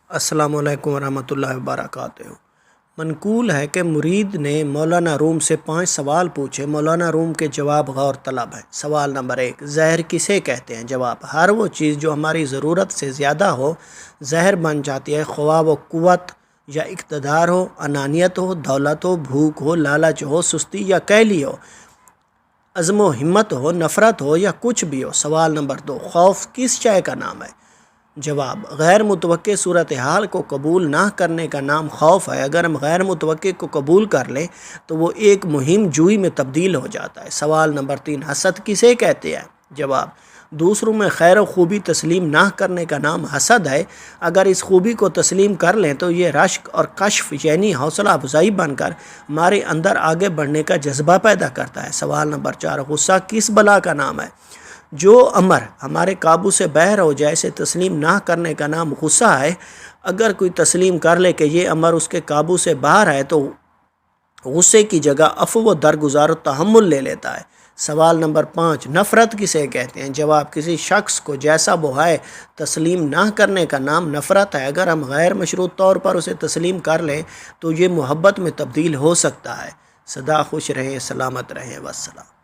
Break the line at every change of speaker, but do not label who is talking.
अस्सलामुअलैकुम वरहमतुल्लाहि वबरकातुहू। मनकूल है कि मुरीद ने मौलाना रूम से 5 सवाल पूछे। मौलाना रूम के जवाब गौर तलब है। सवाल नंबर 1, जहर किसे कहते हैं? जवाब, हर वो चीज़ जो हमारी ज़रूरत से ज़्यादा हो जहर बन जाती है, ख्वाह वो क़ुव्वत या इक़्तिदार हो, अनानियत हो, दौलत हो, भूख हो, लालच हो, सुस्ती या कैली हो, अज़्म हिम्मत हो, नफ़रत हो या कुछ भी हो। सवाल नंबर 2, खौफ किस शय का नाम है? जवाब, गैर मुतवक्के सूरत हाल को कबूल ना करने का नाम खौफ है। अगर हम गैर मुतवक्के को कबूल कर लें तो वो एक मुहिम जुई में तब्दील हो जाता है। सवाल नंबर 3, हसद किसे कहते हैं? जवाब, दूसरों में खैर खूबी तस्लीम ना करने का नाम हसद है। अगर इस खूबी को तस्लीम कर लें तो ये रश्क और कश्फ यानी हौसला अफजाई बनकर हमारे अंदर आगे बढ़ने का जज्बा पैदा करता है। सवाल नंबर 4, गुस्सा किस बला का नाम है? जो अमर हमारे काबू से बाहर हो जाए इसे तस्लीम ना करने का नाम गुस्सा है। अगर कोई तस्लीम कर ले कि ये अमर उसके काबू से बाहर है तो गुस्से की जगह अफ़्व व दरगुज़ार तहम्मुल ले लेता है। सवाल नंबर 5, नफ़रत किसे कहते हैं? जवाब, किसी शख्स को जैसा वो है तस्लीम ना करने का नाम नफ़रत है। अगर हम गैर मशरूत तौर पर उसे तस्लीम कर लें तो ये मोहब्बत में तब्दील हो सकता है। सदा खुश रहें, सलामत रहें, वस्सलाम।